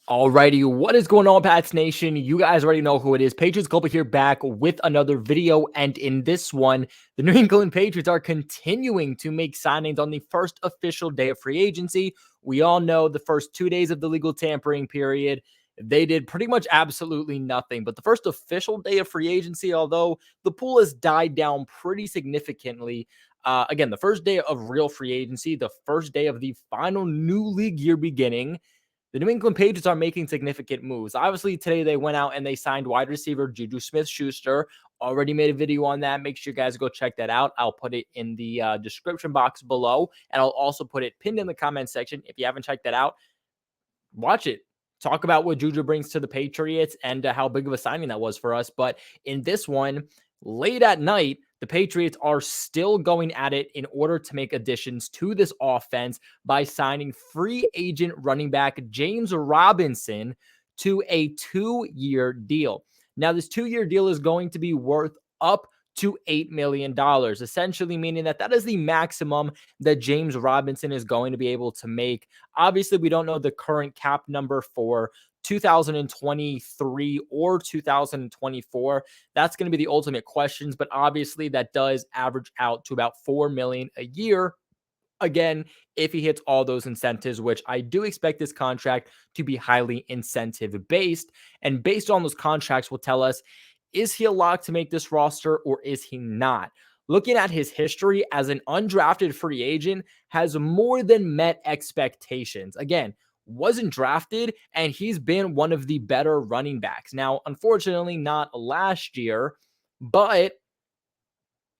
Alrighty, what is going on, Pats Nation? You guys already know who it is. Patriots Global here, back with another video, and in this one, the New England Patriots are continuing to make signings on the first official day of free agency. We all know the first 2 days of the legal tampering period, they did pretty much absolutely nothing. But the first official day of free agency, although the pool has died down pretty significantly, again, the first day of real free agency, the first day of the final new league year beginning, the New England Patriots are making significant moves. Obviously, today they went out and they signed wide receiver Juju Smith-Schuster. Already made a video on that. Make sure you guys go check that out. I'll put it in the description box below, and I'll also put it pinned in the comment section. If you haven't checked that out, watch it. Talk about what Juju brings to the Patriots and how big of a signing that was for us. But in this one, late at night, the Patriots are still going at it in order to make additions to this offense by signing free agent running back James Robinson to a 2-year deal. Now, this 2-year deal is going to be worth up to $8 million, essentially meaning that is the maximum that James Robinson is going to be able to make. Obviously, we don't know the current cap number for 2023 or 2024. That's going to be the ultimate questions, but obviously that does average out to about $4 million a year. Again, if he hits all those incentives, which I do expect this contract to be highly incentive based, and based on those contracts will tell us, is he a lock to make this roster or is he not? Looking at his history as an undrafted free agent, has more than met expectations. Again, wasn't drafted, and he's been one of the better running backs. Now, unfortunately, not last year, but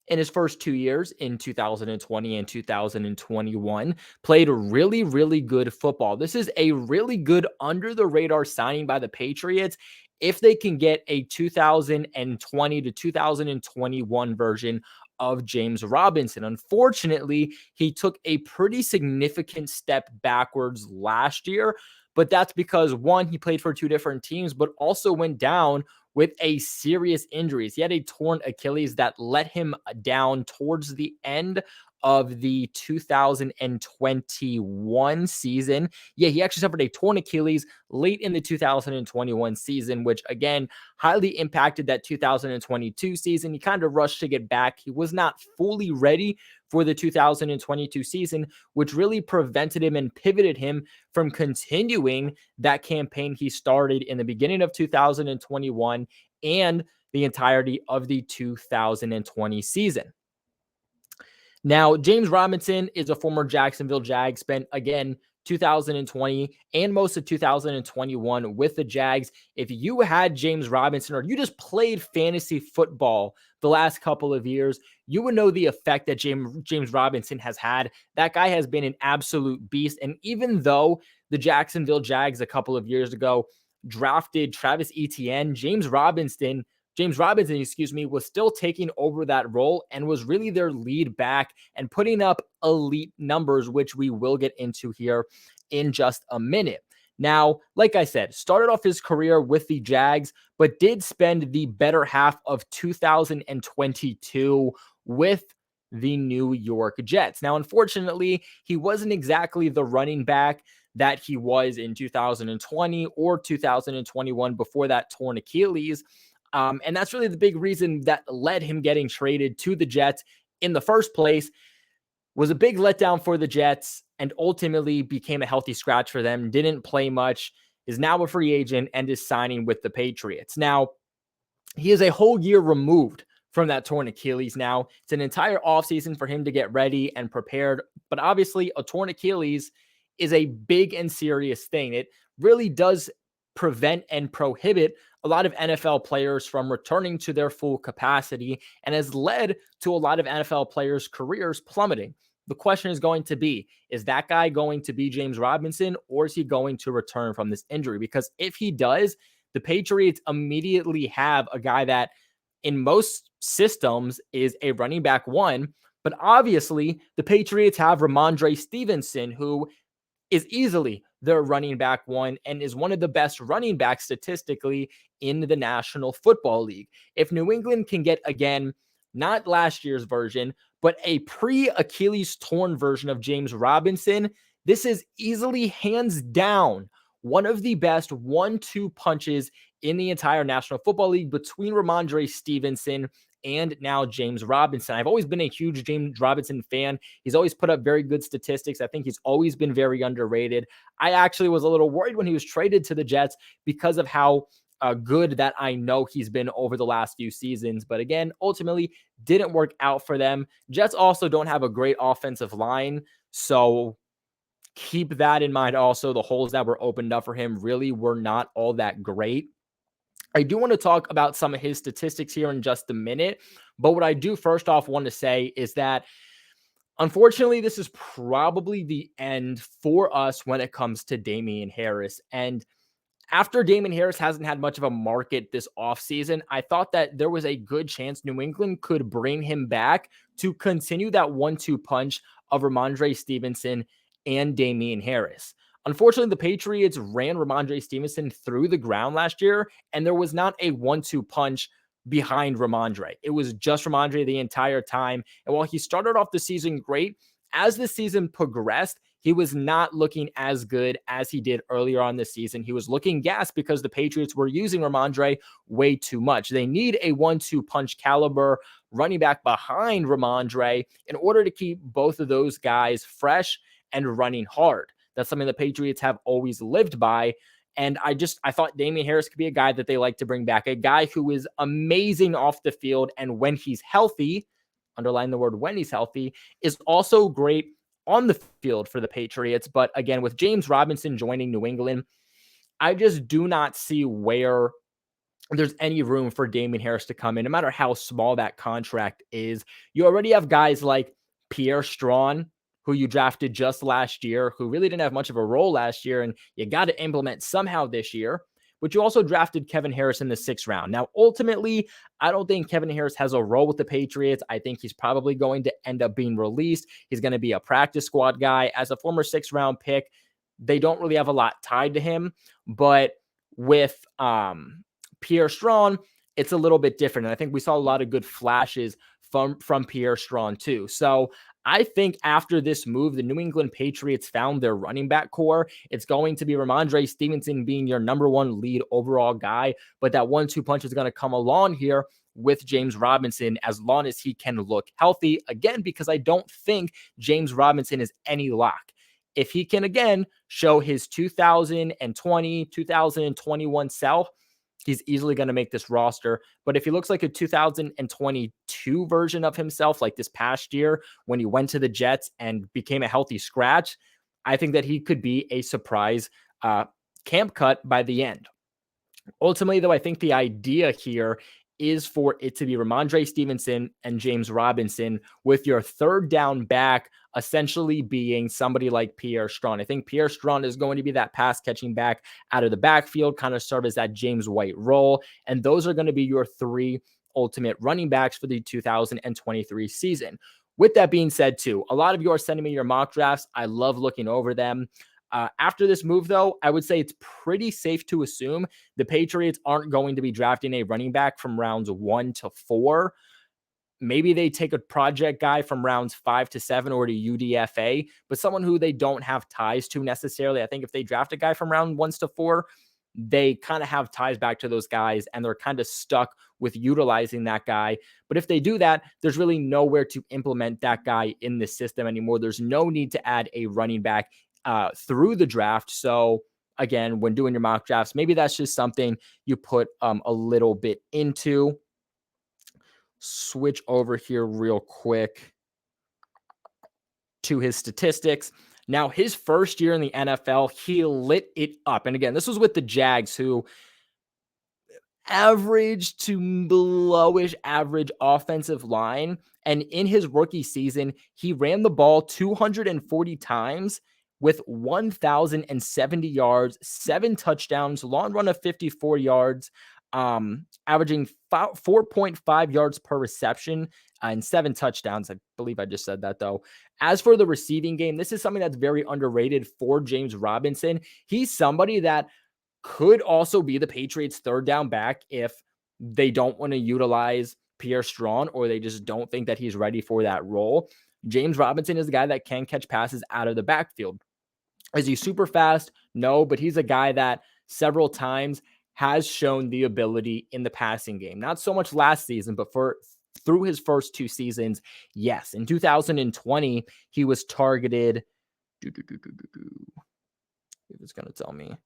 in his first 2 years, in 2020 and 2021, played really, really good football. This is a really good under-the-radar signing by the Patriots if they can get a 2020 to 2021 version of James Robinson. Unfortunately, he took a pretty significant step backwards last year, but that's because, one, he played for 2 different teams, but also went down with a serious injuries. He had a torn Achilles that let him down towards the end of the 2021 season. Yeah, he actually suffered a torn Achilles late in the 2021 season, which again highly impacted that 2022 season. He kind of rushed to get back. He was not fully ready for the 2022 season, which really prevented him and pivoted him from continuing that campaign he started in the beginning of 2021 and the entirety of the 2020 season. Now, James Robinson is a former Jacksonville Jag, spent, again, 2020 and most of 2021 with the Jags. If you had James Robinson or you just played fantasy football the last couple of years, you would know the effect that James Robinson has had. That guy has been an absolute beast. And even though the Jacksonville Jags a couple of years ago drafted Travis Etienne, James Robinson, was still taking over that role and was really their lead back and putting up elite numbers, which we will get into here in just a minute. Now, like I said, started off his career with the Jags, but did spend the better half of 2022 with the New York Jets. Now, unfortunately, he wasn't exactly the running back that he was in 2020 or 2021 before that torn Achilles. And that's really the big reason that led him getting traded to the Jets in the first place. Was a big letdown for the Jets and ultimately became a healthy scratch for them. Didn't play much, is now a free agent and is signing with the Patriots. Now, he is a whole year removed from that torn Achilles now. It's an entire offseason for him to get ready and prepared. But obviously, a torn Achilles is a big and serious thing. It really does prevent and prohibit a lot of NFL players from returning to their full capacity and has led to a lot of NFL players' careers plummeting. The question is going to be, is that guy going to be James Robinson, or is he going to return from this injury? Because if he does, the Patriots immediately have a guy that in most systems is a running back one, but obviously the Patriots have Ramondre Stevenson, who is easily their running back one and is one of the best running backs statistically in the National Football League. If New England can get, again, not last year's version, but a pre-Achilles torn version of James Robinson, this is easily, hands down, one of the best 1-2 punches in the entire National Football League between Ramondre Stevenson and now James Robinson. I've always been a huge James Robinson fan. He's always put up very good statistics. I think he's always been very underrated. I actually was a little worried when he was traded to the Jets because of how good that I know he's been over the last few seasons. But again, ultimately didn't work out for them. Jets also don't have a great offensive line. So keep that in mind. Also, the holes that were opened up for him really were not all that great. I do want to talk about some of his statistics here in just a minute. But what I do first off want to say is that unfortunately, this is probably the end for us when it comes to Damian Harris. And after Damon Harris hasn't had much of a market this offseason, I thought that there was a good chance New England could bring him back to continue that 1-2 punch of Ramondre Stevenson and Damian Harris. Unfortunately, the Patriots ran Ramondre Stevenson through the ground last year, and there was not a 1-2 punch behind Ramondre. It was just Ramondre the entire time. And while he started off the season great, as the season progressed, he was not looking as good as he did earlier on this season. He was looking gassed because the Patriots were using Ramondre way too much. They need a 1-2 punch caliber running back behind Ramondre in order to keep both of those guys fresh and running hard. That's something the Patriots have always lived by. And I thought Damian Harris could be a guy that they like to bring back, a guy who is amazing off the field. And when he's healthy, underline the word when he's healthy, is also great on the field for the Patriots. But again, with James Robinson joining New England, I just do not see where there's any room for Damian Harris to come in, no matter how small that contract is. You already have guys like Pierre Strachan, who you drafted just last year, who really didn't have much of a role last year, and you got to implement somehow this year. But you also drafted Kevin Harris in the 6th round. Now, ultimately, I don't think Kevin Harris has a role with the Patriots. I think he's probably going to end up being released. He's going to be a practice squad guy. As a former 6th round pick, they don't really have a lot tied to him. But with Pierre Strachan, it's a little bit different. And I think we saw a lot of good flashes from Pierre Strachan too. So I think after this move, the New England Patriots found their running back core. It's going to be Ramondre Stevenson being your number 1 lead overall guy, but that 1-2 punch is going to come along here with James Robinson as long as he can look healthy. Again, because I don't think James Robinson is any lock. If he can, again, show his 2020, 2021 self, he's easily going to make this roster. But if he looks like a 2022 version of himself, like this past year when he went to the Jets and became a healthy scratch, I think that he could be a surprise camp cut by the end. Ultimately, though, I think the idea here is for it to be Ramondre Stevenson and James Robinson, with your third down back essentially being somebody like Pierre Strachan. I think Pierre Strachan is going to be that pass catching back out of the backfield, kind of serve as that James White role. And those are going to be your 3 ultimate running backs for the 2023 season. With that being said, too, a lot of you are sending me your mock drafts. I love looking over them. After this move, though, I would say it's pretty safe to assume the Patriots aren't going to be drafting a running back from rounds 1 to 4. Maybe they take a project guy from rounds 5 to 7 or to UDFA, but someone who they don't have ties to necessarily. I think if they draft a guy from round 1 to 4, they kind of have ties back to those guys and they're kind of stuck with utilizing that guy. But if they do that, there's really nowhere to implement that guy in the system anymore. There's no need to add a running back through the draft. So again, when doing your mock drafts, maybe that's just something you put a little bit into. Switch over here real quick to his statistics. Now, his first year in the NFL, he lit it up. And again, this was with the Jags, who average to belowish average offensive line. And in his rookie season, he ran the ball 240 times with 1,070 yards, 7 touchdowns, long run of 54 yards, averaging 4.5 yards per reception and 7 touchdowns. I believe I just said that, though. As for the receiving game, this is something that's very underrated for James Robinson. He's somebody that could also be the Patriots' third down back if they don't want to utilize Pierre Strachan or they just don't think that he's ready for that role. James Robinson is the guy that can catch passes out of the backfield. Is he super fast? No, but he's a guy that several times has shown the ability in the passing game. Not so much last season, but through his first 2 seasons, yes. In 2020, he was targeted. It was going to tell me.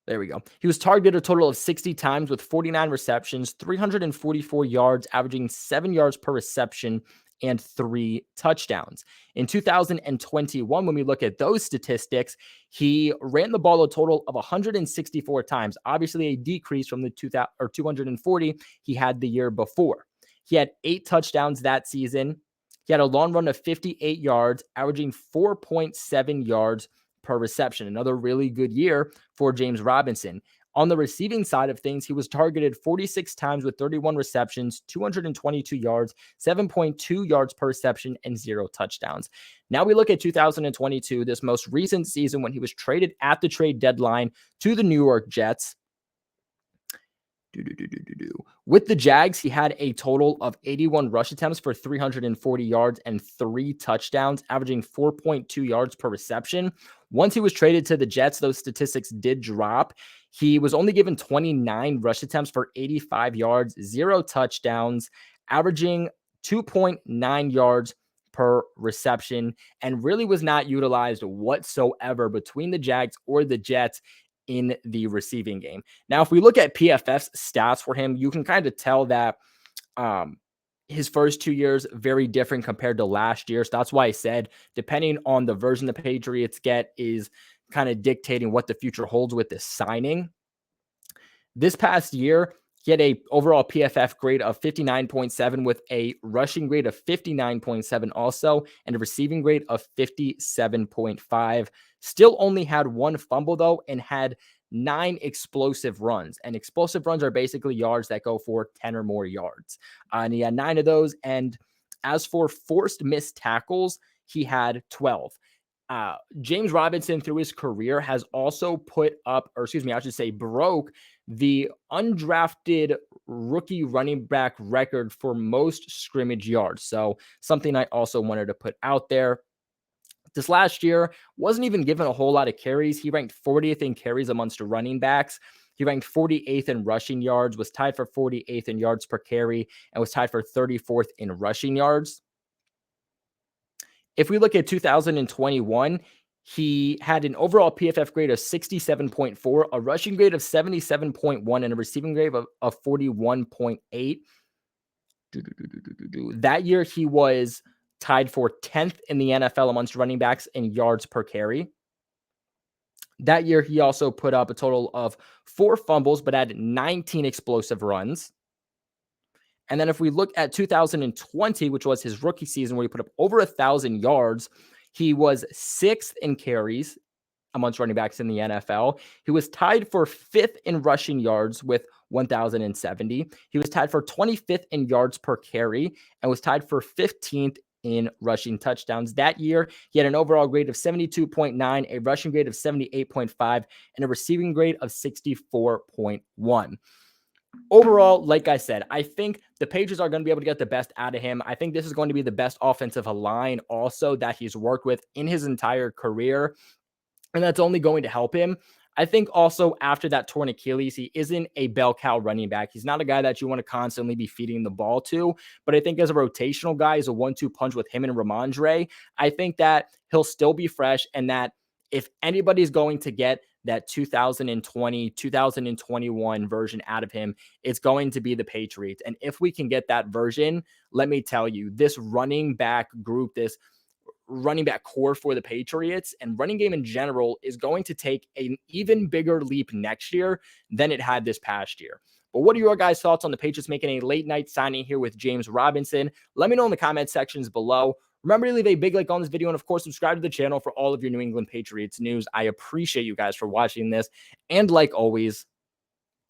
There we go. He was targeted a total of 60 times with 49 receptions, 344 yards, averaging 7 yards per reception, and 3 touchdowns. In 2021, when we look at those statistics, he ran the ball a total of 164 times, obviously a decrease from the 240 he had the year before. He had 8 touchdowns that season. He had a long run of 58 yards, averaging 4.7 yards per reception. Another really good year for James Robinson. On the receiving side of things, he was targeted 46 times with 31 receptions, 222 yards, 7.2 yards per reception, and 0 touchdowns. Now we look at 2022, this most recent season when he was traded at the trade deadline to the New York Jets. With the Jags, he had a total of 81 rush attempts for 340 yards and 3 touchdowns, averaging 4.2 yards per reception. Once he was traded to the Jets, those statistics did drop. He was only given 29 rush attempts for 85 yards, 0 touchdowns, averaging 2.9 yards per reception, and really was not utilized whatsoever between the Jags or the Jets in the receiving game. Now, if we look at PFF's stats for him, you can kind of tell that his first 2 years very different compared to last year. So that's why I said, depending on the version the Patriots get is kind of dictating what the future holds with this signing. This past year, he had a overall PFF grade of 59.7 with a rushing grade of 59.7 also, and a receiving grade of 57.5. Still only had 1 fumble, though, and had 9 explosive runs. And explosive runs are basically yards that go for 10 or more yards. And he had 9 of those. And as for forced missed tackles, he had 12. James Robinson, through his career, has also broke the undrafted rookie running back record for most scrimmage yards. So something I also wanted to put out there. This last year wasn't even given a whole lot of carries. He ranked 40th in carries amongst running backs. He ranked 48th in rushing yards, was tied for 48th in yards per carry, and was tied for 34th in rushing yards. If we look at 2021, he had an overall PFF grade of 67.4, a rushing grade of 77.1, and a receiving grade of 41.8. That year, he was tied for 10th in the NFL amongst running backs in yards per carry. That year, he also put up a total of 4 fumbles, but had 19 explosive runs. And then if we look at 2020, which was his rookie season where he put up over 1,000 yards, he was 6th in carries amongst running backs in the NFL. He was tied for 5th in rushing yards with 1,070. He was tied for 25th in yards per carry and was tied for 15th in rushing touchdowns. That year, he had an overall grade of 72.9, a rushing grade of 78.5, and a receiving grade of 64.1. Overall, like I said, I think the Patriots are going to be able to get the best out of him. I think this is going to be the best offensive line also that he's worked with in his entire career, and that's only going to help him. I think also after that torn Achilles, he isn't a bell cow running back. He's not a guy that you want to constantly be feeding the ball to, but I think as a rotational guy, as a 1-2 punch with him and Ramondre, I think that he'll still be fresh, and that if anybody's going to get that 2020, 2021 version out of him, it's going to be the Patriots. And if we can get that version, let me tell you, this running back group, this running back core for the Patriots and running game in general is going to take an even bigger leap next year than it had this past year. But what are your guys' thoughts on the Patriots making a late night signing here with James Robinson? Let me know in the comment sections below. Remember to leave a big like on this video, and of course, subscribe to the channel for all of your New England Patriots news. I appreciate you guys for watching this. And like always,